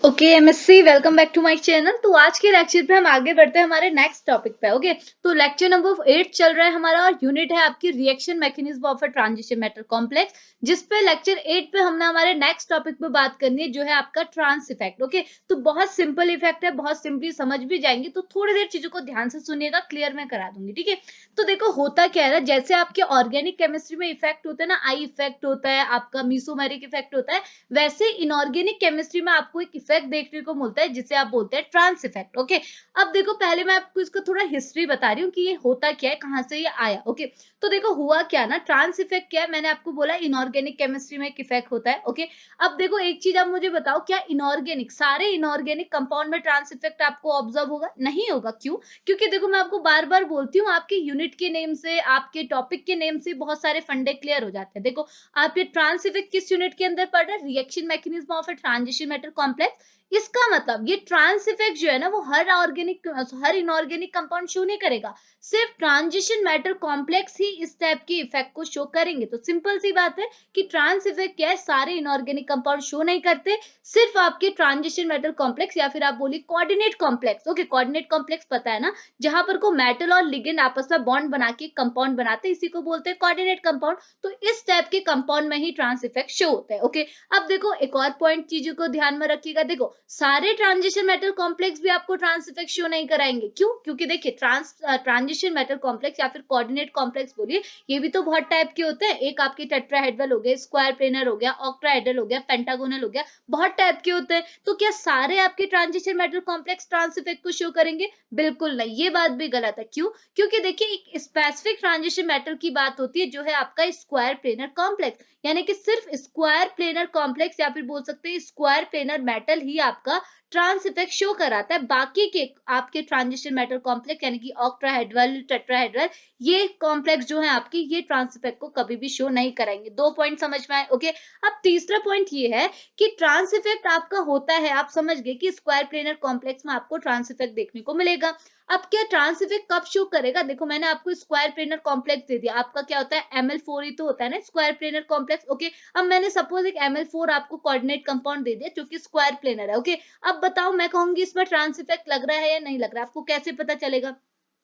Okay MSc welcome back to my channel. तो आज के लेक्चर पे हम आगे बढ़ते हैं हमारे नेक्स्ट टॉपिक पे। ओके तो लेक्चर नंबर 8 चल रहा है हमारा और यूनिट है आपकी reaction mechanism of a transition metal complex, जिस पे लेक्चर 8 पे हमने हमारे नेक्स्ट टॉपिक पे बात करनी है जो है आपका ट्रांस इफेक्ट। ओके तो बहुत सिंपल इफेक्ट है, बहुत सिंपली समझ भी जाएंगे, तो थोड़ी देर चीजों को ध्यान से सुनिएगा, क्लियर मैं करा दूंगी। ठीक है, तो देखो होता क्या है ना, जैसे आपके ऑर्गेनिक केमिस्ट्री में इफेक्ट होता है ना, आई इफेक्ट होता है, आपका मीसोमेरिक इफेक्ट होता है, वैसे इनऑर्गेनिक केमिस्ट्री में आपको एक इफेक्ट देखने को मिलता है जिसे आप बोलते हैं ट्रांस इफेक्ट। ओके अब देखो पहले मैं आपको इसका थोड़ा हिस्ट्री बता रही हूँ कि ये होता क्या है, कहाँ से ये आया। ओके तो देखो हुआ क्या ना, ट्रांस इफेक्ट क्या है, मैंने आपको बोला इनऑर्गेनिक केमिस्ट्री में एक इफेक्ट होता है। ओके अब देखो एक चीज आप मुझे बताओ, क्या इनऑर्गेनिक सारे इनऑर्गेनिक कंपाउंड में ट्रांस इफेक्ट आपको ऑब्जर्व होगा? नहीं होगा। क्यों? क्योंकि देखो मैं आपको बार बार बोलती हूँ, आपके यूनिट के नेम से, आपके टॉपिक के नेम से बहुत सारे फंडे क्लियर हो जाते हैं। देखो आप ये ट्रांस इफेक्ट किस यूनिट के अंदर पढ़ रहे हैं? Reaction mechanism of a transition metal complex. इसका मतलब ये ट्रांस इफेक्ट जो है ना, वो हर इनऑर्गेनिक कंपाउंड शो नहीं करेगा, सिर्फ ट्रांजिशन मेटल कॉम्प्लेक्स ही इस टाइप की इफेक्ट को शो करेंगे। तो सिंपल सी बात है कि ट्रांस इफेक्ट क्या है, सारे इनऑर्गेनिक कंपाउंड शो नहीं करते, सिर्फ आपके ट्रांजिशन मेटल कॉम्प्लेक्स या फिर आप बोलिए coordinate complex. Okay coordinate complex पता है ना, जहां पर को मेटल और लिगेंड आपस में बॉन्ड बना के कंपाउंड बनाते हैं, इसी को बोलते हैं कोऑर्डिनेट कंपाउंड। तो इस टाइप के कंपाउंड में ही ट्रांस इफेक्ट शो होता है। ओके अब देखो एक और पॉइंट चीजों को ध्यान में रखिएगा, देखो सारे ट्रांजिशन मेटल कॉम्प्लेक्स भी आपको ट्रांस इफेक्ट शो नहीं कराएंगे। क्यों? क्योंकि देखिए ट्रांजिशन मेटल कॉम्प्लेक्स या फिर कोऑर्डिनेट कॉम्प्लेक्स बोलिए, ये भी तो बहुत टाइप के होते हैं। एक आपके टेट्राहेड्रल हो गए, स्क्वायर प्लेनर हो गया, ऑक्टाहेड्रल हो गया, पेंटागोनल हो गया, बहुत टाइप के होते हैं। तो क्या सारे आपके transition metal complex trans effect को शो करेंगे? बिल्कुल नहीं, ये बात भी गलत है। क्यों? क्योंकि देखिए एक स्पेसिफिक ट्रांजिशन मेटल की बात होती है जो है आपका स्क्वायर प्लेनर कॉम्प्लेक्स, यानी कि सिर्फ स्क्वायर प्लेनर कॉम्प्लेक्स या फिर बोल सकते हैं स्क्वायर प्लेनर मेटल ही आपका ट्रांस इफेक्ट शो कराता है। बाकी के आपके ट्रांजिशन मेटल कॉम्प्लेक्स यानी कि ऑक्टाहेड्रल, टेट्राहेड्रल, ये कॉम्प्लेक्स जो है आपकी, ये ट्रांस इफेक्ट को कभी भी शो नहीं कराएंगे। दो पॉइंट समझ में आए? ओके अब तीसरा पॉइंट ये है कि ट्रांस इफेक्ट आपका होता है, आप समझ गए कि स्क्वायर प्लेनर कॉम्प्लेक्स में आपको ट्रांस इफेक्ट देखने को मिलेगा। अब क्या ट्रांस इफेक्ट कब शो करेगा? देखो मैंने आपको स्क्वायर प्लेनर कॉम्प्लेक्स दे दिया, आपका क्या होता है Ml4 ही तो होता है ना स्क्वायर प्लेनर कॉम्प्लेक्स। ओके अब मैंने सपोज एक Ml4 आपको कोऑर्डिनेट कंपाउंड दे दिया जो कि स्क्वायर प्लेनर है। ओके अब बताओ, मैं कहूंगी इसमें ट्रांस इफेक्ट लग रहा है या नहीं लग रहा है, आपको कैसे पता चलेगा?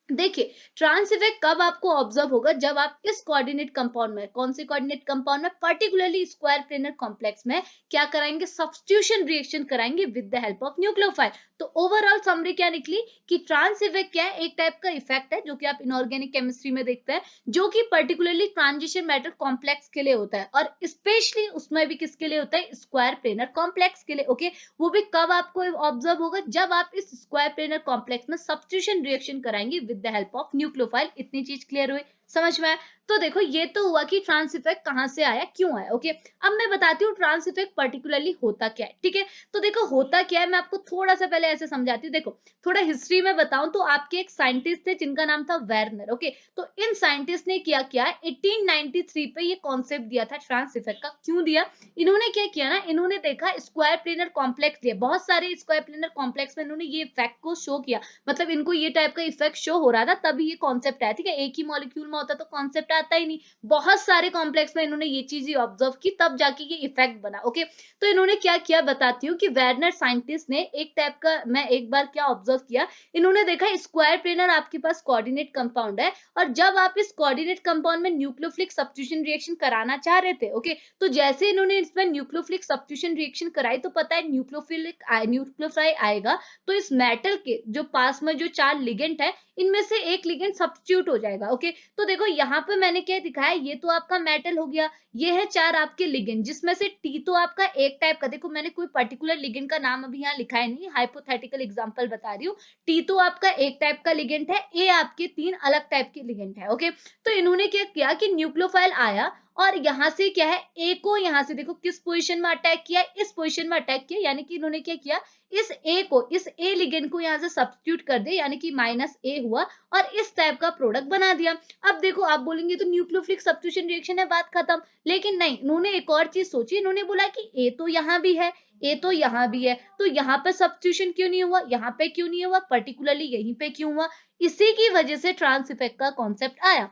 देखिए ट्रांस इफेक्ट कब आपको ऑब्जर्व होगा, जब आप इस कोऑर्डिनेट कंपाउंड में, कौन से कोऑर्डिनेट कंपाउंड में, पर्टिकुलरली स्क्वायर प्लेनर कॉम्प्लेक्स में क्या कराएंगे, सब्स्टिट्यूशन रिएक्शन कराएंगे with the help of nucleophile. तो ओवरऑल समरी क्या निकली कि ट्रांस इफेक्ट क्या है, एक टाइप का इफेक्ट है जो कि आप इनऑर्गेनिक केमिस्ट्री में देखते हैं, जो कि पर्टिकुलरली ट्रांजिशन मेटल कॉम्प्लेक्स के लिए होता है, और स्पेशली उसमें भी किसके लिए होता है, स्क्वायर प्लेनर कॉम्प्लेक्स के लिए। ओके वो भी कब आपको ऑब्जर्व होगा, जब आप इस स्क्वायर प्लेनर कॉम्प्लेक्स में सब्स्टिट्यूशन रिएक्शन कराएंगे with the help of nucleophile. इतनी चीज क्लियर हुई, समझ में आया? तो देखो ये तो हुआ कि ट्रांस इफेक्ट कहां से आया, क्यों आया। ओके अब मैं बताती हूँ ट्रांस इफेक्ट पर्टिकुलरली होता क्या है। ठीक है तो देखो होता क्या है, मैं आपको थोड़ा सा पहले ऐसे समझाती हूँ। देखो थोड़ा हिस्ट्री में बताऊं तो आपके एक साइंटिस्ट थे जिनका नाम था वेर्नर। ओके तो इन साइंटिस्ट ने क्या किया, 1893 पे ये कॉन्सेप्ट दिया था ट्रांस इफेक्ट का। क्यों दिया? इन्होंने क्या किया ना, इन्होंने देखा स्क्वायर प्लेनर कॉम्प्लेक्स दिया, बहुत सारे स्क्वायर प्लेनर कॉम्प्लेक्स में इन्होंने ये इफेक्ट को शो किया, मतलब इनको ये टाइप का इफेक्ट शो हो रहा था, तभी ये कॉन्सेप्ट आया। ठीक है एक ही मॉलिक्यूल में होता तो कॉन्सेप्ट आता ही नहीं, बहुत सारे कॉम्प्लेक्स में इन्होंने ये चीज ऑब्जर्व की, तब जाके ये इफेक्ट बना। ओके तो इन्होंने क्या किया बताती हूँ कि वेर्नर साइंटिस्ट ने एक टाइप का, मैं एक बार क्या ऑब्जर्व किया, इन्होंने देखा स्क्वायर प्लेनर आपके पास कोऑर्डिनेट कंपाउंड है, और जब आप इस कोऑर्डिनेट कंपाउंड में न्यूक्लियोफिलिक सब्स्टिट्यूशन रिएक्शन कराना चाह रहे थे, ओके तो जैसे इन्होंने इसमें न्यूक्लियोफिलिक सब्स्टिट्यूशन रिएक्शन कराई, तो पता है न्यूक्लियोफाइल आएगा, तो इस मेटल के जो पास में जो चार लिगेंड है, इनमें से एक लिगेंड सब्स्टिट्यूट हो जाएगा। ओके तो देखो यहाँ पे मैंने क्या दिखाया, ये तो आपका मेटल हो गया, ये है चार आपके लिगेंड, जिसमें से टी तो आपका एक टाइप का, देखो मैंने कोई पर्टिकुलर लिगेंड का नाम अभी यहाँ लिखा है नहीं, हाइपोथेटिकल एग्जांपल बता रही हूँ। टी तो आपका एक टाइप का लिगेंड है, ए आपके तीन अलग टाइप के लिगेंड है। ओके तो इन्होंने क्या किया कि न्यूक्लियोफाइल आया, और यहाँ से क्या है, ए को यहाँ से देखो किस पोजीशन में अटैक किया, इस पोजीशन में अटैक किया, यानी कि इन्होंने क्या किया, इस ए को, इस ए लिगेंड को यहाँ से सब्स्टिट्यूट कर दे, यानी कि माइनस ए हुआ, और इस टाइप का प्रोडक्ट बना दिया। अब देखो आप बोलेंगे तो न्यूक्लियोफिलिक सब्स्टिट्यूशन रिएक्शन है, बात खत्म। लेकिन नहीं, इन्होंने एक और चीज सोची, इन्होंने बोला कि ए तो यहाँ भी है, ए तो यहाँ भी है, तो यहाँ पे सब्स्टिट्यूशन क्यों नहीं हुआ, यहाँ पे क्यों नहीं हुआ, पर्टिकुलरली यहीं पे क्यों हुआ? इसी की वजह से ट्रांस इफेक्ट का कॉन्सेप्ट आया।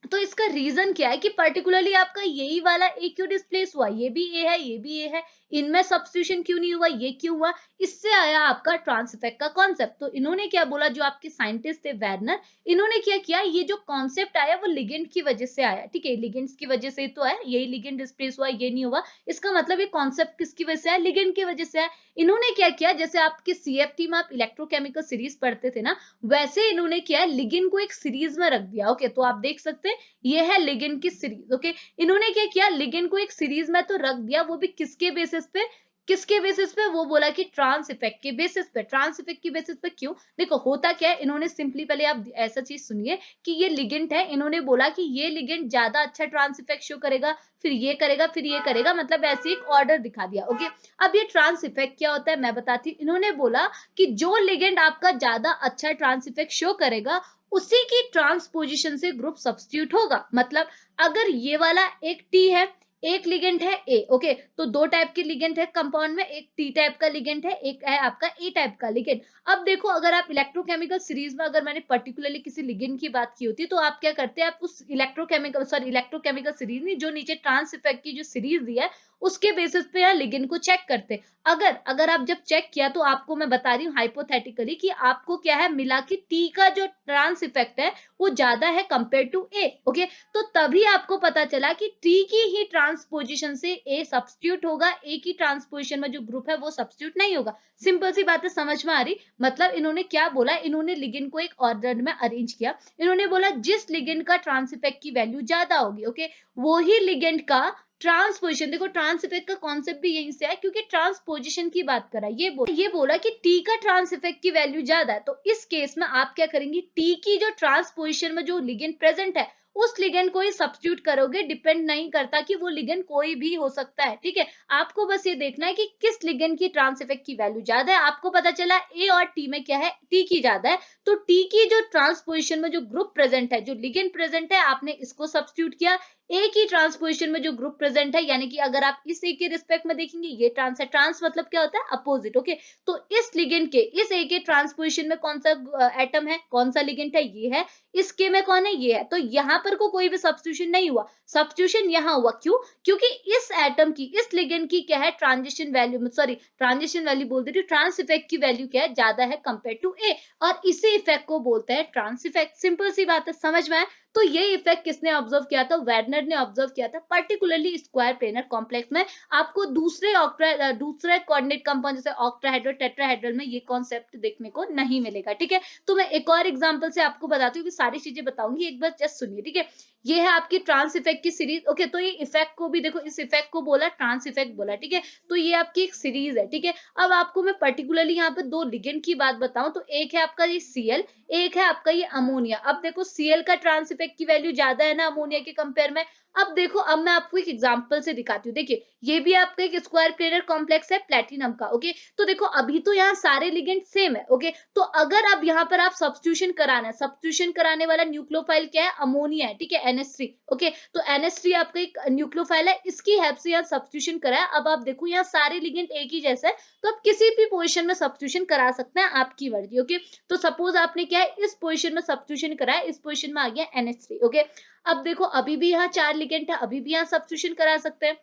तो इसका रीजन क्या है कि पर्टिकुलरली आपका यही वाला ए क्यों डिस्प्लेस हुआ, ये भी ए है, ये भी ए है, इनमें सब्स्टिट्यूशन क्यों नहीं हुआ, ये क्यों हुआ, इससे आया आपका ट्रांस इफेक्ट का कॉन्सेप्ट। तो इन्होंने क्या बोला, जो आपके साइंटिस्ट थे वेर्नर, इन्होंने क्या किया, ये जो कॉन्सेप्ट आया वो लिगेंड की वजह से आया, ठीक है, लिगेंड्स की वजह से तो है, यही लिगेंड डिस्प्लेस हुआ, ये नहीं हुआ, इसका मतलब ये कॉन्सेप्ट किसकी वजह से है, लिगेंड की वजह से है। इन्होंने क्या किया, जैसे आपके सीएफटी में आप इलेक्ट्रोकेमिकल सीरीज पढ़ते थे ना, वैसे इन्होंने क्या है, लिगेंड को एक सीरीज में रख दिया। ओके, तो आप देख सकते हैं ये है लिगेंड की सीरीज। ओके, इन्होंने क्या किया, लिगेंड को एक सीरीज में तो रख दिया, वो भी किसके बेसिस पे, किसके बेसिस पे, वो बोला कि ट्रांस इफेक्ट के बेसिस पे। ट्रांस इफेक्ट की बेसिस पे क्यों, देखो होता क्या है, इन्होंने सिंपली, पहले आप ऐसा चीज सुनिए कि ये लिगेंड है, इन्होंने बोला कि ये लिगेंड ज्यादा अच्छा ट्रांस इफेक्ट शो करेगा, फिर ये करेगा, फिर ये करेगा, मतलब ऐसे एक ऑर्डर दिखा दिया। ओके, अब ये ट्रांस इफेक्ट क्या होता है मैं बताती हूँ। इन्होंने बोला कि जो लिगेंड आपका ज्यादा अच्छा ट्रांस इफेक्ट शो करेगा, उसी की ट्रांसपोजिशन से ग्रुप सब्स्टिट्यूट होगा। मतलब अगर ये वाला एक टी है, एक लिगेंड है ए, ओके, तो दो टाइप के लिगेंड है कंपाउंड में, एक टी टाइप का लिगेंड है, एक है आपका ए टाइप का लिगेंड। अब देखो, अगर आप इलेक्ट्रोकेमिकल सीरीज में, अगर मैंने पर्टिकुलरली किसी लिगेंड की बात की होती, तो आप क्या करते हैं, आप उस इलेक्ट्रोकेमिकल सीरीज नहीं, जो नीचे ट्रांस इफेक्ट की जो सीरीज दी है, उसके बेसिस पे यार लिगेंड को चेक करते। अगर आप जब चेक किया, तो आपको मैं बता रही हूँ हाइपोथेटिकली कि आपको क्या है मिला, कि टी का जो ट्रांस इफेक्ट है वो ज्यादा है कंपेयर टू ए। ओके, तो तभी आपको पता चला कि टी की ही ट्रांसपोजिशन से ए सब्स्टिट्यूट होगा, ए की ट्रांसपोजिशन में जो ग्रुप है वो सब्स्टिट्यूट नहीं होगा। सिंपल सी बात है, समझ में आ रही। मतलब इन्होंने क्या बोला, इन्होंने लिगेंड को एक ऑर्डर में अरेंज किया। इन्होंने बोला जिस लिगेंड का ट्रांस इफेक्ट की वैल्यू ज्यादा होगी, ओके, वो ही लिगेंड का ट्रांसपोजिशन, देखो ट्रांस इफेक्ट का कॉन्सेप्ट भी यहीं से है, क्योंकि ट्रांसपोजिशन की बात करा, ये बोला कि टी का ट्रांस इफेक्ट की वैल्यू ज्यादा है, तो इस केस में आप क्या करेंगे, टी की जो ट्रांसपोजिशन में जो लिगेंड प्रेजेंट है, उस लिगेंड को ही सब्स्टिट्यूट करोगे। डिपेंड नहीं करता कि वो लिगेंड कोई भी हो सकता है, ठीक है। आपको बस ये देखना है कि किस लिगेंड की ट्रांस इफेक्ट की वैल्यू ज्यादा है। आपको पता चला ए और टी में क्या है, टी की ज्यादा है, तो टी की जो ट्रांसपोजिशन में जो ग्रुप प्रेजेंट है, जो लिगेंड प्रेजेंट है, आपने इसको सब्स्टिट्यूट किया। ए की ट्रांसपोजिशन में जो ग्रुप प्रेजेंट है, यानी कि अगर आप इस ए के रिस्पेक्ट में देखेंगे, ये ट्रांस है, ट्रांस मतलब क्या होता है, अपोजिट। ओके, तो इस लिगेंड के, इस ए के ट्रांसपोजिशन में कौन सा एटम है, कौन सा लिगेंड है, ये है। इसके में कौन है, ये है। तो यहाँ पर कोई भी सब्स्टिट्यूशन नहीं हुआ, सब्स्टिट्यूशन यहाँ हुआ। क्यों, क्योंकि इस एटम की, इस लिगेंड की क्या है, ट्रांजिशन वैल्यू बोल दे रही हूँ, ट्रांस इफेक्ट की वैल्यू क्या है, ज्यादा है कंपेयर टू ए, और इसी इफेक्ट को बोलते हैं ट्रांस इफेक्ट। सिंपल सी बात है, समझ में आए। तो ये इफेक्ट किसने ऑब्जर्व किया था, वेर्नर ने ऑब्जर्व किया था, पर्टिकुलरली स्क्वायर प्लेनर कॉम्प्लेक्स में। आपको दूसरे कोऑर्डिनेट कंपाउंड जैसे ऑक्टाहेड्रल, टेट्राहेड्रल में ये कॉन्सेप्ट देखने को नहीं मिलेगा, ठीक है। तो मैं एक और एग्जांपल से आपको बताती हूँ कि सारी चीजें बताऊंगी, एक बार जस्ट सुनिए, ठीक है। ये है आपकी ट्रांस इफेक्ट की सीरीज। ओके, तो ये इफेक्ट को भी देखो, इस इफेक्ट को बोला ट्रांस इफेक्ट बोला, ठीक है। तो ये आपकी एक सीरीज है, ठीक है। अब आपको मैं पर्टिकुलरली यहाँ पे दो लिगेंड की बात बताऊं, तो एक है आपका ये Cl, एक है आपका ये अमोनिया। अब देखो Cl का ट्रांस इफेक्ट की वैल्यू ज्यादा है ना अमोनिया के कंपेयर में। अब देखो, अब मैं आपको एक एग्जांपल से दिखाती हूँ। देखिए, ये भी आपका एक स्क्वायर प्लेनर कॉम्प्लेक्स है प्लेटिनम का। ओके, तो देखो अभी तो यहाँ सारे लिगेंड सेम है। ओके, तो अगर अब यहाँ पर आप सब्स्टिट्यूशन कराना है, सब्स्टिट्यूशन कराने वाला न्यूक्लियोफाइल क्या है, अमोनिया है, ठीक है, NH3। ओके, तो NH3 आपका एक न्यूक्लियोफाइल है, इसकी हेल्प से यहाँ सब्स्टिट्यूशन कराया। अब आप देखो यहाँ सारे लिगेंड एक ही जैसे है, तो आप किसी भी पोजीशन में सब्स्टिट्यूशन करा सकते हैं, आपकी मर्जी। ओके, तो सपोज आपने क्या है, इस पोजीशन में सब्स्टिट्यूशन कराया, इस पोजीशन में आ गया NH3। ओके, अब देखो अभी भी यहाँ चार लिगेंड है, अभी भी यहाँ सब्स्टिट्यूशन करा सकते हैं।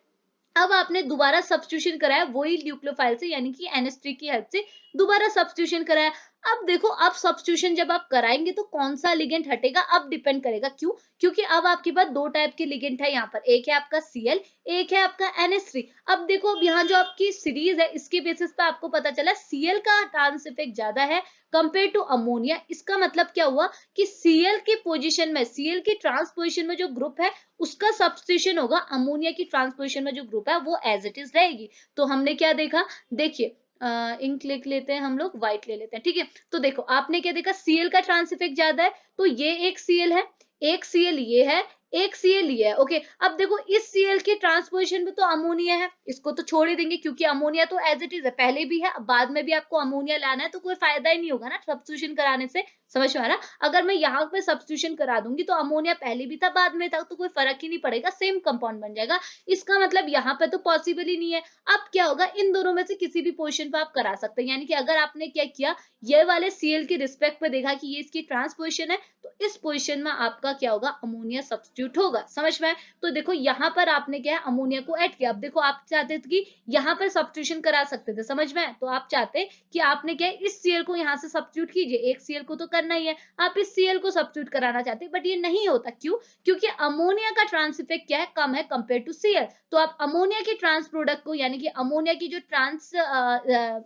अब आपने दोबारा सब्स्टिट्यूशन कराया वही न्यूक्लियोफाइल से, यानी कि NH3 की हेल्प से दोबारा सब्स्टिट्यूशन कराया। अब देखो, अब सब्स्टिट्यूशन जब आप कराएंगे तो कौन सा लिगेंड हटेगा, अब डिपेंड करेगा। क्यों, क्योंकि अब आपके पास दो टाइप के लिगेंड है यहाँ पर, एक है आपका Cl, एक है आपका NH3। अब देखो, अब यहाँ जो आपकी सीरीज है, इसके बेसिस पे आपको पता चला Cl का ट्रांस इफेक्ट ज्यादा है कंपेयर टू अमोनिया। इसका मतलब क्या हुआ कि Cl की पोजीशन में, Cl की ट्रांसपोजिशन में जो ग्रुप है, उसका सब्स्टिट्यूशन होगा, अमोनिया की ट्रांसपोजिशन में जो ग्रुप है वो एज इट इज रहेगी। तो हमने क्या देखा, देखिए, इंक लिख लेते हैं हम लोग, व्हाइट ले लेते हैं, ठीक है। तो देखो आपने क्या देखा, Cl का ट्रांस इफेक्ट ज्यादा है, तो ये एक Cl है, एक Cl ये है, एक Cl ये है। ओके, अब देखो इस Cl की ट्रांसपोजिशन में तो अमोनिया है, इसको तो छोड़ ही देंगे, क्योंकि अमोनिया तो एज इट इज है, पहले भी है, बाद में भी आपको अमोनिया लाना है, तो कोई फायदा ही नहीं होगा ना सब्स्टिट्यूशन कराने से। समझ में आ रहा, अगर मैं यहाँ पे सब्स्टिट्यूशन करा दूंगी तो अमोनिया पहले भी था बाद में था, तो कोई फर्क ही नहीं पड़ेगा, सेम कंपाउंड बन जाएगा। इसका मतलब यहाँ पे तो पॉसिबल ही नहीं है। अब क्या होगा, इन दोनों में से किसी भी पोजीशन पे आप करा सकते हैं, यानी कि अगर आपने क्या किया, ये वाले Cl के रिस्पेक्ट पे देखा कि ये इसकी ट्रांसपोजिशन है, तो इस पोजीशन में आपका क्या होगा, अमोनिया सब्स्टिट्यूट होगा। समझ में? तो देखो यहाँ पर आपने क्या है, अमोनिया को ऐड किया। अब देखो आप चाहते थे कि यहाँ पर सब्स्टिट्यूशन करा सकते थे, समझ में? तो आप चाहते कि आपने क्या है, इस Cl को यहाँ से सब्स्टिट्यूट कीजिए, एक Cl को तो करना ही है, आप इस Cl को सब्स्टिट्यूट कराना चाहते, बट ये नहीं होता। क्यों? क्योंकि अमोनिया का ट्रांस इफेक्ट क्या है, कम है कंपेयर टू Cl। तो आप अमोनिया के ट्रांस प्रोडक्ट को, यानी कि अमोनिया की जो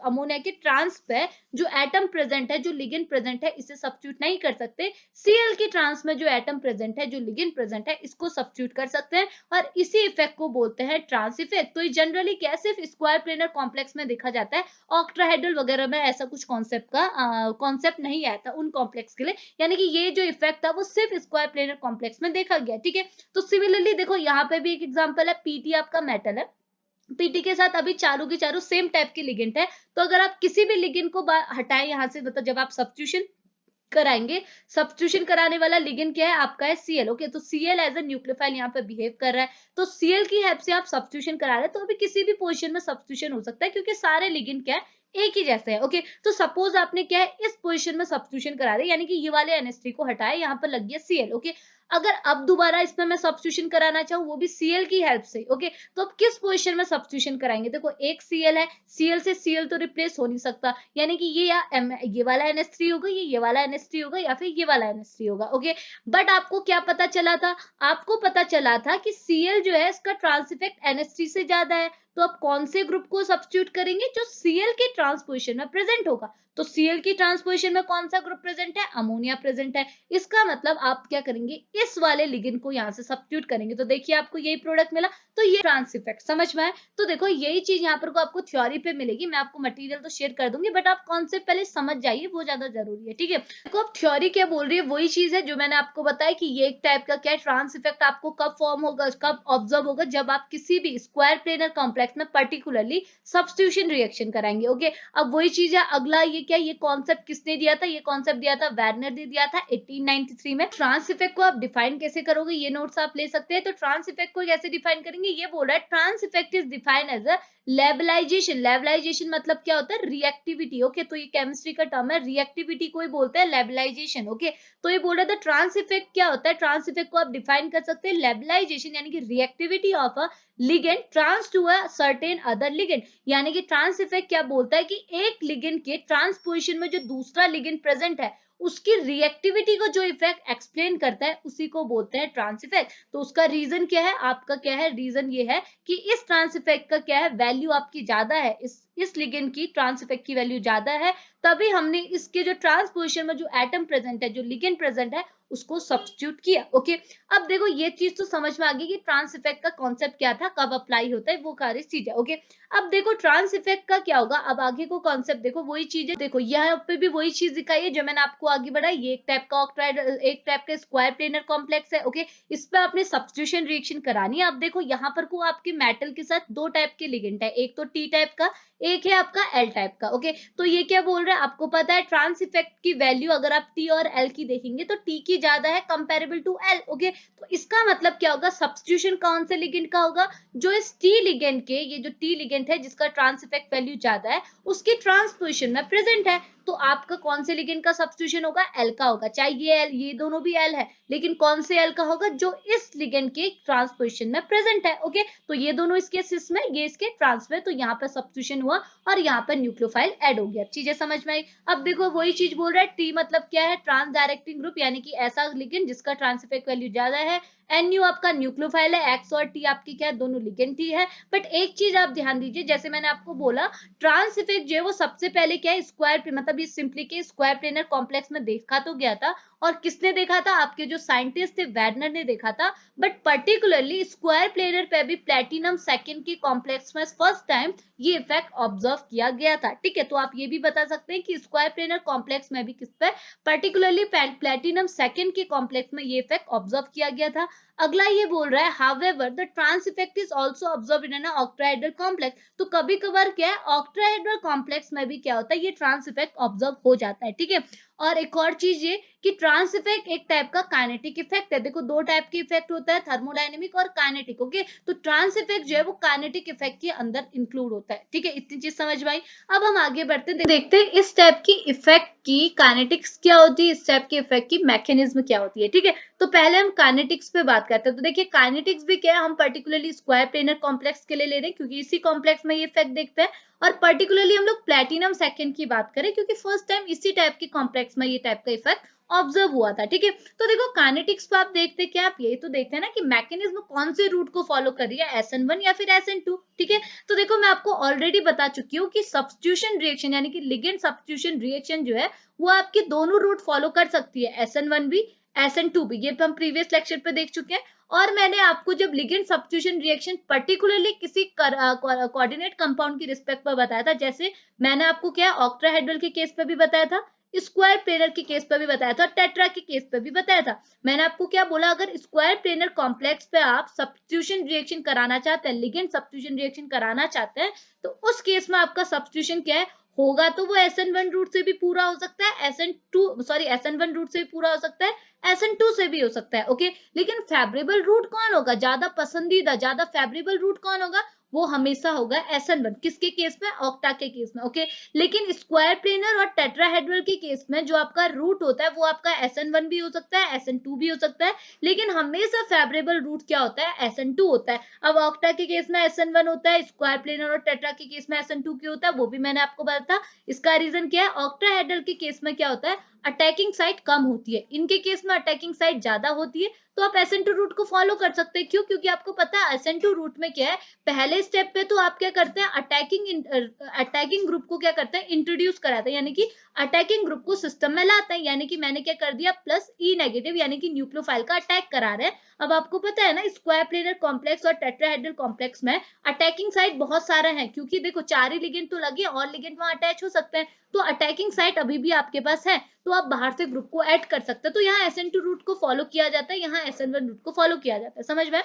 अमोनिया के ट्रांस पे जो एटम प्रेजेंट है, जो लिगेंड प्रेजेंट है, इसे सब्स्टिट्यूट नहीं कर सकते। Cl के ट्रांस में जो एटम प्रेजेंट है, जो लिगेंड प्रेजेंट है, इसको सब्स्टिट्यूट कर सकते हैं और इसी इफेक्ट को बोलते हैं ट्रांस इफेक्ट। तो ये जनरली क्या सिर्फ स्क्वायर प्लेनर कॉम्प्लेक्स में देखा जाता है, ऑक्टाहेड्रल वगैरह में ऐसा कुछ कॉन्सेप्ट नहीं आया था उन कॉम्प्लेक्स के लिए, यानी कि ये जो इफेक्ट था वो सिर्फ स्क्वायर प्लेनर कॉम्प्लेक्स में देखा गया। ठीक है, तो सिमिलरली देखो यहाँ पे भी एक एग्जांपल है, पीटी आपका मेटल है, पीटी के साथ अभी चारों की चारों सेम टाइप के लिगेंड है। तो अगर आप किसी भी लिगेंड को हटाएं यहाँ से, मतलब जब आप सब्स्टिट्यूशन कराएंगे, सब्स्टिट्यूशन कराने वाला लिगेंड क्या है, आपका है Cl। ओके, तो Cl एज अ न्यूक्लियोफाइल यहाँ पे बिहेव कर रहा है, तो Cl की हेल्प से आप सब्स्टिट्यूशन करा रहे हैं, तो अभी किसी भी पोजीशन में सब्स्टिट्यूशन हो सकता है, क्योंकि सारे लिगेंड क्या है, एक ही जैसे है। ओके, तो सपोज आपने क्या है, इस पोजीशन में सब्स्टिट्यूशन करा रहे हैं, यानी कि ये वाले NH3 को हटाए, यहाँ पर लग गया Cl। ओके, अगर अब दोबारा इसमें मैं सब्स्टिट्यूशन कराना चाहूँ, वो भी Cl की हेल्प से, ओके, तो अब किस पोजीशन में सब्स्टिट्यूशन कराएंगे? देखो एक Cl है, Cl से Cl तो रिप्लेस हो नहीं सकता, यानी कि ये या ये वाला NH3 होगा, ये वाला NH3 होगा, या फिर ये वाला NH3 होगा। ओके, बट आपको क्या पता चला था? आपको पता चला था कि Cl जो है, इसका ट्रांस इफेक्ट NH3 से ज्यादा है। तो आप कौन से ग्रुप को सब्स्टिट्यूट करेंगे? जो Cl के ट्रांसपोजिशन में प्रेजेंट होगा। तो Cl की ट्रांसपोजिशन में कौन सा ग्रुप प्रेजेंट है? अमोनिया प्रेजेंट है। इसका मतलब आप क्या करेंगे, इस वाले लिगेंड को यहाँ से सब्स्टिट्यूट करेंगे, तो देखिए आपको यही प्रोडक्ट मिला। तो ये ट्रांस इफेक्ट समझ में आए? तो देखो यही चीज यहाँ पर को आपको थ्योरी पे मिलेगी, मैं आपको मटेरियल तो शेयर कर दूंगी, बट आप कॉन्सेप्ट पहले समझ जाइए, वो ज्यादा जरूरी है। ठीक है, देखो अब थ्योरी क्या बोल रही है, वही चीज है जो मैंने आपको बताया कि ये एक टाइप का क्या ट्रांस इफेक्ट आपको कब फॉर्म होगा, कब ऑब्जर्व होगा, जब आप किसी भी स्क्वायर प्लेनर कॉम्प्लेक्स में पर्टिकुलरली सब्स्टिट्यूशन रिएक्शन कराएंगे। ओके, अब वही चीज है, अगला ये क्या, ये कॉन्सेप्ट किसने दिया था? ये कॉन्सेप्ट दिया था वेर्नर ने दिया था 1893 में। ट्रांस इफेक्ट को आप डिफाइन कैसे करोगे, ये नोट्स आप ले सकते हैं। तो ट्रांस इफेक्ट को कैसे डिफाइन करेंगे, ये बोल रहा है trans effect is defined as a levelization. Levelization मतलब क्या होता है? रिएक्टिविटी। ओके, तो ये केमिस्ट्री का टर्म है, रिएक्टिविटी को ही बोलते हैं लेवलाइजेशन। ओके, तो ये बोल रहा था ट्रांस इफेक्ट क्या होता है? ट्रांस इफेक्ट को आप डिफाइन कर सकते हैं लेवलाइजेशन, यानी कि reactivity of a ligand trans to a certain other ligand. यानी कि ट्रांस इफेक्ट क्या बोलता है कि एक लिगेंड के ट्रांसपोजिशन में जो दूसरा लिगेंड प्रेजेंट है, उसकी रिएक्टिविटी को जो इफेक्ट एक्सप्लेन करता है, उसी को बोलते हैं ट्रांस इफेक्ट। तो उसका रीजन क्या है? आपका क्या है रीजन? ये है कि इस ट्रांस इफेक्ट का क्या है, वैल्यू आपकी ज्यादा है, इस लिगेंड की ट्रांस इफेक्ट की वैल्यू ज्यादा है, तभी हमने इसके जो ट्रांसपोजिशन में जो एटम प्रेजेंट है, जो लिगेंड प्रेजेंट है, उसको सब्स्टिट्यूट किया। ओके, अब देखो ये चीज तो समझ में आ गई कि ट्रांस इफेक्ट का कॉन्सेप्ट क्या था, कब अप्लाई होता है, वो सारी चीज है। ओके, अब देखो ट्रांस इफेक्ट का क्या होगा, अब आगे को कॉन्सेप्ट देखो, वही चीज है। देखो यहाँ पे भी वही चीज दिखाई है जो मैंने आपको आगे बढ़ाई, ये एक टाइप का ऑक्टाइड, एक टाइप का स्क्वायर प्लेनर कॉम्प्लेक्स है। ओके, इस पे आपने सब्स्टिट्यूशन रिएक्शन करानी है। अब देखो यहाँ पर को आपके मेटल के साथ दो टाइप के लिगेंड है, एक तो टी टाइप का, एक है आपका एल टाइप का। ओके, तो ये क्या बोल रहा है, आपको पता है ट्रांस इफेक्ट की वैल्यू अगर आप टी और एल की देखेंगे, तो टी की ज्यादा है कंपेरेबल टू एल। ओके, तो इसका मतलब क्या होगा, सब्स्टिट्यूशन कौन से लिगेंड का होगा? जो इस टी लिगेंड के, ये जो टी लिगेंड है जिसका ट्रांस इफेक्ट वैल्यू ज्यादा है, उसकी ट्रांसपोजिशन में प्रेजेंट है, तो आपका कौन से लिगेंड का सब्स्टिट्यूशन होगा? एल का होगा। चाहे ये एल, ये दोनों भी एल है, लेकिन कौन से एल का होगा? जो इस लिगेंड के ट्रांसपोजिशन में प्रेजेंट है। ओके, तो ये दोनों इसके सिस में, ये इसके ट्रांस में, तो यहाँ पर सब्स्टिट्यूशन हुआ और यहाँ पर न्यूक्लियोफाइल ऐड हो गया। चीजें समझ में आई? अब देखो वही चीज बोल रहा है, टी मतलब क्या है? ट्रांस डायरेक्टिंग ग्रुप, यानी कि ऐसा लिगेंड जिसका ट्रांस इफेक्ट वैल्यू ज्यादा है। NU आपका न्यूक्लियोफाइल है, एक्स और टी आपकी क्या है? दोनों लिगेंड ही है। बट एक चीज आप ध्यान दीजिए, जैसे मैंने आपको बोला, ट्रांस इफेक्ट जो है वो सबसे पहले क्या है, स्क्वायर, मतलब ये सिंपली के स्क्वायर प्लेनर कॉम्प्लेक्स में देखा तो गया था, और किसने देखा था? आपके जो साइंटिस्ट थे वेर्नर ने देखा था। बट पर्टिकुलरली स्क्वायर प्लेनर पे भी प्लेटिनम सेकंड के कॉम्प्लेक्स में फर्स्ट टाइम ये इफेक्ट ऑब्जर्व किया गया था। ठीक है, तो आप ये भी बता सकते हैं कि स्क्वायर प्लेनर कॉम्प्लेक्स में भी किस पे, पर्टिकुलरली प्लेटिनम सेकंड के कॉम्प्लेक्स में ये इफेक्ट ऑब्जर्व किया गया था। अगला ये बोल रहा है, however the trans effect is also observed in an octahedral complex. तो कभी कभार क्या है, ऑक्टाहेड्रल कॉम्प्लेक्स में भी क्या होता है, ये ट्रांस इफेक्ट ऑब्जर्व हो जाता है। ठीक है, और एक और चीज ये कि ट्रांस इफेक्ट एक टाइप का काइनेटिक इफेक्ट है। देखो दो टाइप के इफेक्ट होता है, थर्मोडायनेमिक और काइनेटिक। ओके, तो ट्रांस इफेक्ट जो है वो काइनेटिक इफेक्ट के अंदर इंक्लूड होता है। ठीक है, इतनी चीज समझ में आई। अब हम आगे बढ़ते देखते हैं इस टाइप की इफेक्ट की काइनेटिक्स क्या होती है, इस टाइप की इफेक्ट की मैकेनिज्म क्या होती है। ठीक है, तो पहले हम काइनेटिक्स पे बात करते हैं। तो देखिए काइनेटिक्स भी क्या है, हम पर्टिकुलरली स्क्वायर प्लेनर कॉम्प्लेक्स के लिए ले रहे हैं क्योंकि इसी कॉम्प्लेक्स में ये इफेक्ट देखते हैं। और पर्टिकुलरली हम लोग प्लेटिनम सेकंड की बात करें क्योंकि फर्स्ट टाइम इसी टाइप की कॉम्प्लेक्स में ये टाइप का इफेक्ट ऑब्जर्व हुआ था। ठीक है, तो देखो काइनेटिक्स पे आप देखते क्या, आप यही तो देखते हैं ना कि मैकेनिज्म कौन से रूट को फॉलो कर रही है, SN1 या फिर SN2। ठीक है, तो देखो मैं आपको ऑलरेडी बता चुकी हूँ कि सब्स्टिट्यूशन रिएक्शन यानी कि लिगेंड सब्स्टिट्यूशन रिएक्शन जो है वो आपकी दोनों रूट फॉलो कर सकती है, SN1 भी SN2 भी। ये हम प्रीवियस लेक्चर पे देख चुके हैं। और मैंने आपको जब लिगेंड सब्स्टिट्यूशन रिएक्शन पर्टिकुलरली किसी कोऑर्डिनेट कंपाउंड की रिस्पेक्ट पर बताया था, जैसे मैंने आपको क्या ऑक्टाहेड्रल के केस पे भी बताया था, स्क्वायर प्लेनर के केस पे भी बताया था, टेट्रा के केस पे भी बताया था। मैंने आपको क्या बोला, अगर स्क्वायर प्लेनर कॉम्प्लेक्स पे आप सब्स्टिट्यूशन रिएक्शन कराना चाहते हैं, लिगेंड सब्स्टिट्यूशन रिएक्शन कराना चाहते हैं, तो उस केस में आपका सब्स्टिट्यूशन क्या है होगा, तो वो SN1 रूट से भी पूरा हो सकता है, SN1 रूट से भी पूरा हो सकता है, SN2 से भी हो सकता है। ओके, लेकिन फेवरेबल रूट कौन होगा, ज्यादा पसंदीदा, ज्यादा फेवरेबल रूट कौन होगा, वो हमेशा होगा SN1। किसके केस में, ऑक्टा के केस में। ओके, लेकिन स्क्वायर प्लेनर और टेट्राहेड्रल के केस में जो आपका रूट होता है वो आपका SN1 भी हो सकता है, SN2 भी हो सकता है, लेकिन हमेशा फेवरेबल रूट क्या होता है, SN2 होता है। अब ऑक्टा के केस में SN1 होता है, स्क्वायर प्लेनर और टेट्रा के केस में SN2 क्यों होता है वो भी मैंने आपको बताया था। इसका रीजन क्या है, ऑक्टाहेड्रल के केस में क्या होता है, अटैकिंग साइट कम होती है, इनके केस में अटैकिंग साइट ज्यादा होती है। तो आप SN2 रूट को फॉलो कर सकते हैं। क्यों, क्योंकि आपको पता है SN2 रूट में क्या है, पहले स्टेप पे तो आप क्या करते हैं, अटैकिंग ग्रुप को क्या करते हैं, इंट्रोड्यूस कराते हैं, यानी कि अटैकिंग ग्रुप को सिस्टम में लाते हैं। यानी कि मैंने क्या कर दिया, प्लस ई नेगेटिव यानी कि न्यूक्लियोफाइल का अटैक करा रहे हैं। अब आपको पता है ना, स्क्वायर प्लेनर कॉम्प्लेक्स और टेट्राहेड्रल कॉम्प्लेक्स में अटैकिंग साइट बहुत सारे हैं, क्योंकि देखो चार ही लिगेंड तो लगे और लिगेंड वहां अटैच हो सकते हैं, तो अटैकिंग साइट अभी भी आपके पास है, तो आप बाहर से ग्रुप को ऐड कर सकते हैं। तो यहाँ SN2 रूट को फॉलो किया जाता है, यहाँ SN1 रूट को फॉलो किया जाता है। समझ में?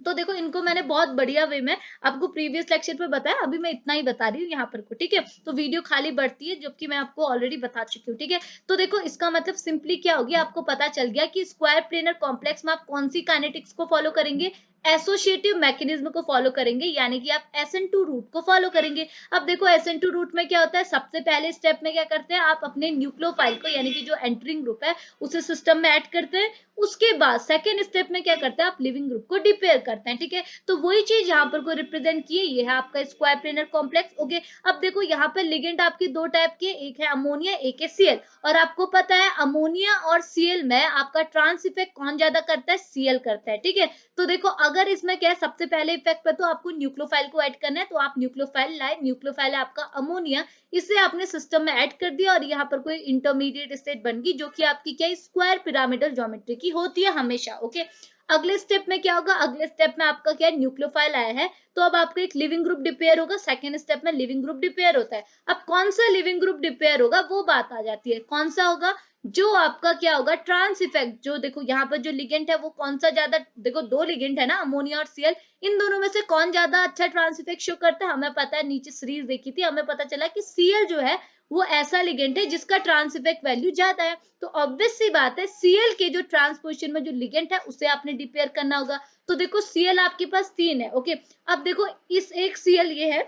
तो देखो इनको मैंने बहुत बढ़िया वे में आपको प्रीवियस लेक्चर पे बताया, अभी मैं इतना ही बता रही हूँ यहाँ पर को। ठीक है, तो वीडियो खाली बढ़ती है जबकि मैं आपको ऑलरेडी बता चुकी हूँ। ठीक है, तो देखो इसका मतलब सिंपली क्या होगी, आपको पता चल गया कि स्क्वायर प्लेनर कॉम्प्लेक्स में आप कौन सी काइनेटिक्स को फॉलो करेंगे, एसोसिएटिव मैकेनिज्म को फॉलो करेंगे, यानी कि आप SN2 रूट को फॉलो करेंगे। अब देखो SN2 रूट में क्या होता है, सबसे पहले स्टेप में क्या करते हैं, आप अपने न्यूक्लियोफाइल को यानी कि जो एंटरिंग ग्रुप है उसे सिस्टम में ऐड करते हैं। उसके बाद सेकेंड स्टेप में क्या करते हैं, आप लिविंग ग्रुप को डिपेयर करते हैं। ठीक है, तो वही चीज यहाँ पर को रिप्रेजेंट की है, ये है आपका स्क्वायर प्लेनर कॉम्प्लेक्स। ओके, अब देखो यहाँ पर लिगेंड आपकी दो टाइप के, एक है अमोनिया एक है Cl, और आपको पता है अमोनिया और Cl में आपका ट्रांस इफेक्ट कौन ज्यादा करता है, Cl करता है। ठीक है, तो देखो अगर इसमें क्या है, सबसे पहले इफेक्ट पे तो आपको न्यूक्लियोफाइल को ऐड करना है, तो आप न्यूक्लियोफाइल लाए, न्यूक्लियोफाइल है आपका अमोनिया, इसे आपने सिस्टम में ऐड कर दिया और यहाँ पर कोई इंटरमीडिएट स्टेट बन गई जो कि आपकी क्या स्क्वायर पिरामिडल ज्योमेट्री की होती है हमेशा। ओके, अगले स्टेप में क्या होगा, अगले स्टेप में आपका क्या न्यूक्लियोफाइल आया है, तो अब आपका एक लिविंग ग्रुप डिपेयर होगा। सेकेंड स्टेप में लिविंग ग्रुप डिपेयर होता है। अब कौन सा लिविंग ग्रुप डिपेयर होगा वो बात आ जाती है, कौन सा होगा, जो आपका क्या होगा ट्रांस इफेक्ट, जो देखो यहाँ पर जो लिगेंड है वो कौन सा ज्यादा, देखो दो लिगेंड है ना अमोनिया और Cl, इन दोनों में से कौन ज्यादा अच्छा ट्रांस इफेक्ट शो करता है, हमें पता है, नीचे सीरीज देखी थी, हमें पता चला कि Cl जो है वो ऐसा लिगेंड है जिसका ट्रांस इफेक्ट वैल्यू ज्यादा है। तो ऑब्वियस सी बात है Cl के जो ट्रांसपोजिशन में जो लिगेंड है उसे आपने डिपेयर करना होगा। तो देखो Cl आपके पास 3 है। ओके, अब देखो इस एक Cl ये है,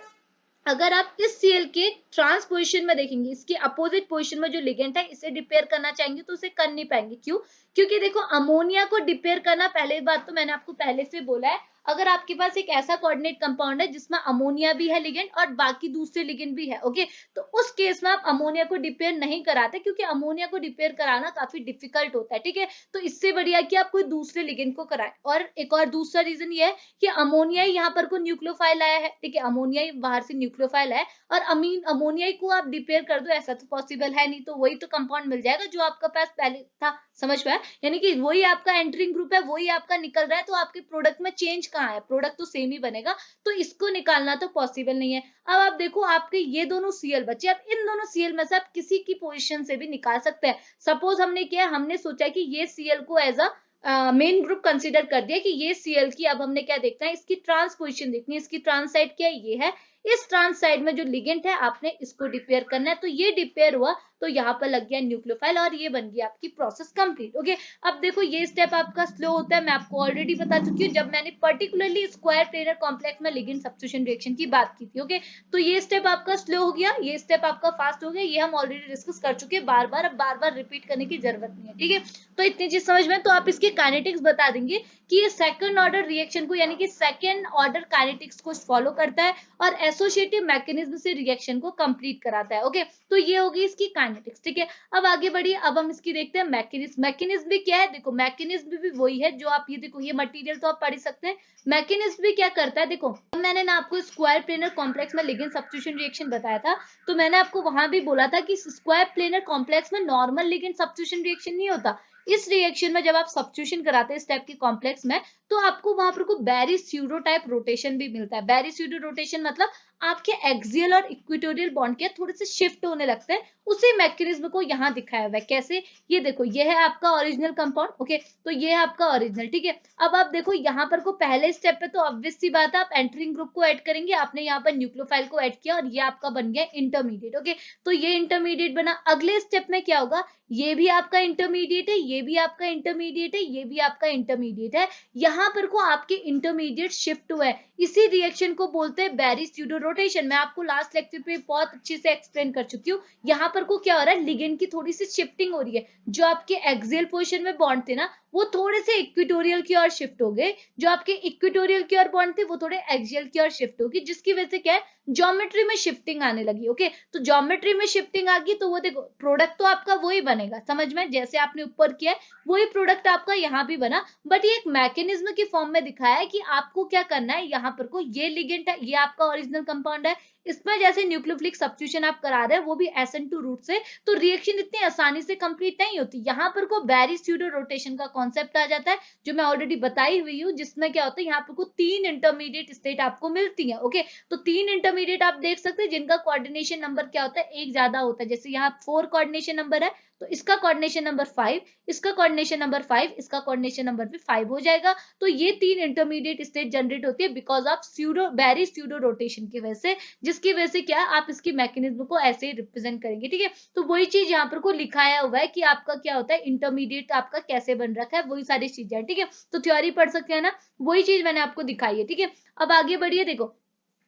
अगर आप इस Cl के ट्रांस पोजिशन में देखेंगे, इसके अपोजिट पोजिशन में जो लिगेंड है इसे डिपेयर करना चाहेंगे तो उसे कर नहीं पाएंगे। क्यों, क्योंकि देखो अमोनिया को डिपेयर करना, पहले बात तो मैंने आपको पहले से बोला है, अगर आपके पास एक ऐसा कोऑर्डिनेट कंपाउंड है जिसमें अमोनिया भी है लिगेंड और बाकी दूसरे लिगेंड भी है, ओके, तो उस केस में आप अमोनिया को डिपेयर नहीं कराते, क्योंकि अमोनिया को डिपेयर कराना काफी डिफिकल्ट होता है। ठीक है, तो इससे बढ़िया कि आप कोई दूसरे लिगेंड को कराएं। और एक और दूसरा रीजन ये है कि अमोनिया ही यहाँ पर को न्यूक्लियोफाइल आया है। ठीक है, अमोनिया ही बाहर से न्यूक्लियोफाइल है और अमोनिया को आप डिपेयर कर दो, ऐसा तो पॉसिबल है नहीं, तो वही तो कंपाउंड मिल जाएगा जो आपका पास पहले था। समझ में, यानी कि वही आपका एंटरिंग ग्रुप है, वही आपका निकल रहा है, तो आपके प्रोडक्ट में चेंज कहाँ है, प्रोडक्ट तो सेम ही बनेगा, तो इसको निकालना तो पॉसिबल नहीं है। अब आप देखो आपके ये दोनों Cl बचे, अब इन दोनों Cl में से आप किसी की पोजीशन से भी निकाल सकते हैं। सपोज हमने किया, हमने सोचा कि ये Cl को as a main group consider कर दिया कि ये Cl की, अब हमने क्या देखना है, इसकी ट्रांस पोजिशन देखनी है, इसकी ट्रांस साइड क्या है, ये है, इस ट्रांस साइड में जो लिगेंड है आपने इसको डिपेयर करना है, तो ये डिपेयर हुआ तो यहाँ पर लग गया न्यूक्लियोफाइल और ये बन गया आपकी प्रोसेस कंप्लीट। ओके, अब देखो ये स्टेप आपका स्लो होता है, मैं आपको ऑलरेडी बता चुकी हूँ जब मैंने पर्टिकुलरली स्क्वायर प्लेनर कॉम्प्लेक्स में लिगेंड सब्स्टिट्यूशन रिएक्शन की बात की थी। ओके, तो ये स्टेप आपका स्लो हो गया, ये स्टेप आपका फास्ट हो गया, ये हम ऑलरेडी डिस्कस कर चुके हैं बार बार, अब बार बार रिपीट करने की जरूरत नहीं है। ठीक है, तो इतनी चीज समझ में, तो आप इसके काइनेटिक्स बता देंगे कि ये सेकंड ऑर्डर रिएक्शन को यानी कि सेकंड ऑर्डर काइनेटिक्स को फॉलो करता है और एसोसिएटिव मैकेनिज्म से रिएक्शन को कंप्लीट कराता है। ओके, तो ये होगी इसकी काइनेटिक्स। ठीक है, अब आगे बढ़िए, अब हम इसकी देखते हैं मैकेनिज्म। मैकेनिज्म भी क्या है, देखो मैकेनिज्म भी वही है जो आप ये देखो, ये मटेरियल तो आप पढ़ ही सकते हैं। मैकेनिज्म भी क्या करता है, देखो मैंने ना आपको स्क्वायर प्लेनर कॉम्प्लेक्स में लिगेंड सब्स्टिट्यूशन रिएक्शन बताया था, तो मैंने आपको वहां भी बोला था कि स्क्वायर प्लेनर कॉम्प्लेक्स में नॉर्मल लिगेंड सब्स्टिट्यूशन रिएक्शन नहीं होता। इस रिएक्शन में जब आप सब्स्टिट्यूशन कराते हैं इस टाइप के कॉम्प्लेक्स में, तो आपको वहां पर को बैरी स्यूडो टाइप रोटेशन भी मिलता है। बैरी स्यूडो रोटेशन मतलब आपके एक्सियल और इक्वेटोरियल बॉन्ड के थोड़े से शिफ्ट होने लगते हैं, उसी मैकेनिज्म को यहाँ दिखाया हुआ है। कैसे, ये देखो ये है आपका ओरिजिनल कंपाउंड। ओके, तो ये है आपका ओरिजिनल। ठीक है, अब आप देखो यहाँ पर को पहले स्टेप पे तो ऑब्वियस सी बात है आप एंटरिंग ग्रुप को ऐड करेंगे, आपने यहाँ पर न्यूक्लियोफाइल को ऐड किया और ये आपका बन गया इंटरमीडिएट। ओके, तो ये इंटरमीडिएट बना, अगले स्टेप में क्या होगा, ये भी आपका इंटरमीडिएट है, ये भी आपका इंटरमीडिएट है, ये भी आपका इंटरमीडिएट है, यहाँ पर को आपके इंटरमीडिएट शिफ्ट हुआ है, इसी रिएक्शन को बोलते हैं बैरी स्यूडो रोटेशन। मैं आपको लास्ट लेक्चर पे बहुत अच्छे से एक्सप्लेन कर चुकी हूँ। यहाँ पर को क्या हो रहा है, लिगेंड की थोड़ी सी शिफ्टिंग हो रही है, जो आपके एक्सियल पोजीशन में बॉन्ड थे ना वो थोड़े से इक्वेटोरियल की ओर शिफ्ट हो गए, जो आपके इक्वेटोरियल की ओर बॉन्ड थे वो थोड़े एक्सियल की ओर शिफ्ट हो गई, जिसकी वजह से क्या है, ज्योमेट्री में शिफ्टिंग आने लगी। ओके, तो ज्योमेट्री में शिफ्टिंग आ गई तो वो देखो प्रोडक्ट तो आपका वही बनेगा, समझ में, जैसे आपने ऊपर किया है वही प्रोडक्ट आपका यहाँ भी बना, बट ये एक मैकेनिज्म की फॉर्म में दिखाया है कि आपको क्या करना है। यहाँ पर को ये लिगेंड है, ये आपका ओरिजिनल कंपाउंड है, इसमें जैसे न्यूक्लियोफिलिक सब्स्टिट्यूशन आप करा रहे हैं वो भी SN2 रूट से, तो रिएक्शन इतनी आसानी से कंप्लीट नहीं होती। यहाँ पर को बैरी स्यूडो रोटेशन का कॉन्सेप्ट आ जाता है, जो मैं ऑलरेडी बताई हुई हूँ, जिसमें क्या होता है यहाँ पर को 3 इंटरमीडिएट स्टेट आपको मिलती है। ओके, तो 3 इंटरमीडिएट आप देख सकते हैं जिनका कोऑर्डिनेशन नंबर क्या होता है, एक ज्यादा होता है, जैसे यहाँ 4 कोऑर्डिनेशन नंबर है तो इसका कोऑर्डिनेशन नंबर 5, इसका कोऑर्डिनेशन नंबर 5, इसका कोऑर्डिनेशन नंबर भी 5 हो जाएगा। तो ये 3 इंटरमीडिएट स्टेट जनरेट होती है because of pseudo Berry pseudo rotation की वजह से, जिसकी वजह से क्या आप इसकी मैकेनिज्म को ऐसे ही रिप्रेजेंट करेंगे। ठीक है, तो वही चीज यहाँ पर को लिखाया हुआ है कि आपका क्या होता है, इंटरमीडिएट आपका कैसे बन रखा है, वही सारी चीजें है। ठीक है, तो थ्योरी पढ़ सकते हैं ना, वही चीज मैंने आपको दिखाई है। ठीक है, अब आगे बढ़िए, देखो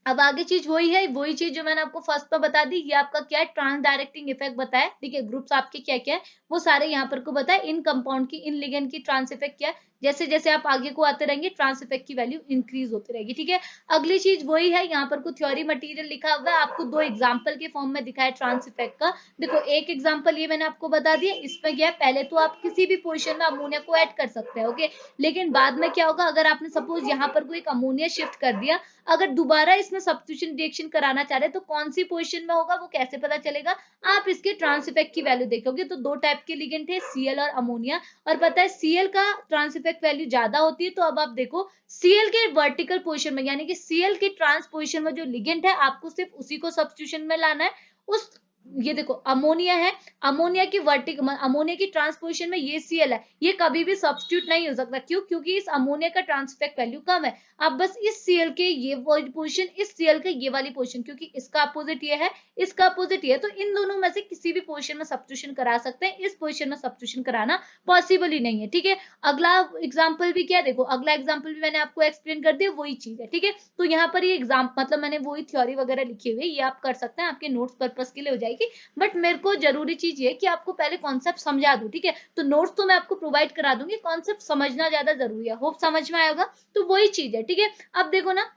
अब आगे चीज वही है, वही चीज जो मैंने आपको फर्स्ट में बता दी, ये आपका क्या है, ट्रांस डायरेक्टिंग इफेक्ट बताया। ठीक है, ग्रुप्स आपके क्या क्या है वो सारे यहाँ पर को बताया, इन कंपाउंड की, इन लिगेंड की ट्रांस इफेक्ट क्या है, जैसे जैसे आप आगे को आते रहेंगे ट्रांस इफेक्ट की वैल्यू इंक्रीज होती रहेगी। ठीक है, अगली चीज वही है, यहाँ पर कुछ थ्योरी मटेरियल लिखा हुआ है, आपको 2 एग्जाम्पल के फॉर्म में दिखाया ट्रांस इफेक्ट का। देखो एक एग्जाम्पल ये मैंने आपको बता दिया, इसमें क्या है, पहले तो आप किसी भी पोजिशन में अमोनिया को ऐड कर सकते हैं। ओके, लेकिन बाद में क्या होगा, अगर आपने सपोज यहाँ पर कोई एक अमोनिया शिफ्ट कर दिया, अगर दोबारा इसमें सब्स्टिट्यूशन रिएक्शन कराना चाह रहे तो कौन सी पोजीशन में होगा वो कैसे पता चलेगा, आप इसके ट्रांस इफेक्ट की वैल्यू देखोगे। तो 2 टाइप के लिगेंड थे, Cl और अमोनिया, और पता है Cl का ट्रांस इफेक्ट वैल्यू ज्यादा होती है, तो अब आप देखो Cl के वर्टिकल पोजीशन में यानी कि Cl के ट्रांस पोजीशन में जो लिगेंड है आपको सिर्फ उसी को सब्स्टिट्यूशन में लाना है। उस ये देखो अमोनिया है, अमोनिया की वर्टिकल, अमोनिया की ट्रांसपोजिशन में ये Cl है, ये कभी भी सब्स्टिट्यूट नहीं हो सकता। क्यों, क्योंकि इस अमोनिया का ट्रांस इफेक्ट वैल्यू कम है। आप बस इस Cl के ये पोजीशन, इस Cl के ये वाली पोजीशन, क्योंकि इसका अपोजिट ये है, इसका अपोजिट ये है, तो इन दोनों में से किसी भी पोजीशन में सब्स्टिट्यूशन करा सकते हैं, इस पोजीशन में सब्स्टिट्यूशन कराना पॉसिबल ही नहीं है। ठीक है, अगला एग्जाम्पल भी क्या, देखो अगला एग्जाम्पल भी मैंने आपको एक्सप्लेन कर दिया, वही चीज है। ठीक है, तो यहाँ पर ये एग्जाम मतलब मैंने वही थ्योरी वगैरह लिखी हुई है, ये आप कर सकते हैं, आपके नोट्स पर्पस के लिए हो जाएगी, बट मेरे को जरूरी चीज ये कि आपको पहले कॉन्सेप्ट समझा दूं। ठीक है, तो नोट्स तो मैं आपको प्रोवाइड करा दूंगी, कॉन्सेप्ट समझना ज्यादा जरूरी है, होप समझ में आएगा। तो वही चीज है। ठीक है, अब देखो ना,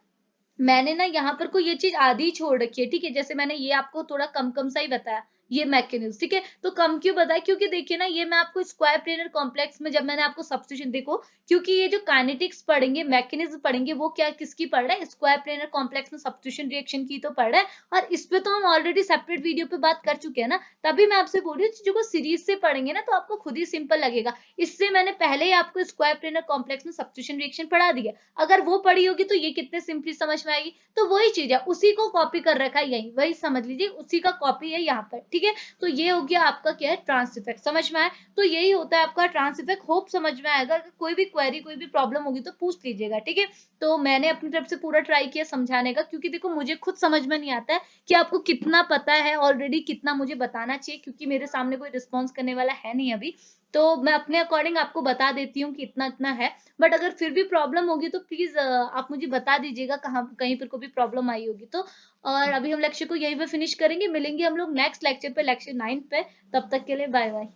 मैंने ना यहाँ पर को ये चीज आधी ही छोड़ रखी है। ठीक है, जैसे मैंने ये आपको थोड़ा कम कम सा ही बताया ये मैकेनिज्म। ठीक है, तो कम क्यों बताया, क्योंकि देखिए ना ये मैं आपको स्क्वायर प्लेनर कॉम्प्लेक्स में जब मैंने आपको सब्स्टिट्यूशन, देखो क्योंकि ये जो काइनेटिक्स पढ़ेंगे, मैकेनिज्म पढ़ेंगे, वो क्या किसकी पढ़ रहा है, स्क्वायर प्लेनर कॉम्प्लेक्स में सब्स्टिट्यूशन रिएक्शन की तो पढ़ रहा है, और इस पे तो हम ऑलरेडी सेपरेट वीडियो पे बात कर चुके हैं ना, तभी मैं आपसे बोल रही हूँ चीजों को सीरीज से पढ़ेंगे ना तो आपको खुद ही सिंपल लगेगा। इससे मैंने पहले ही आपको स्क्वायर प्लेनर कॉम्प्लेक्स में सब्स्टिट्यूशन रिएक्शन पढ़ा दिया, अगर वो पढ़ी होगी तो ये कितने सिंपली समझ में आएगी। तो वही चीज है, उसी को कॉपी कर रखा है, यही वही समझ लीजिए, उसी का कॉपी है यहाँ पर। ठीक ठीक है। तो ये हो गया आपका क्या है, ट्रांस इफेक्ट। समझ में आया? तो यही होता है आपका ट्रांस इफेक्ट। होप समझ में आएगा। अगर कोई भी क्वेरी, कोई भी प्रॉब्लम होगी तो पूछ लीजिएगा, ठीक है। तो मैंने अपनी तरफ से पूरा ट्राई किया समझाने का, क्योंकि देखो मुझे खुद समझ में नहीं आता है कि आपको कितना पता है ऑलरेडी, कितना मुझे बताना चाहिए, क्योंकि मेरे सामने कोई रिस्पॉन्स करने वाला है नहीं अभी। तो मैं अपने अकॉर्डिंग आपको बता देती हूँ कि इतना इतना है। बट अगर फिर भी प्रॉब्लम होगी तो प्लीज आप मुझे बता दीजिएगा, कहाँ कहीं पर कोई भी प्रॉब्लम आई होगी तो। और अभी हम लेक्चर को यहीं पे फिनिश करेंगे। मिलेंगे हम लोग नेक्स्ट लेक्चर पे, लेक्चर 9 पे। तब तक के लिए बाय बाय।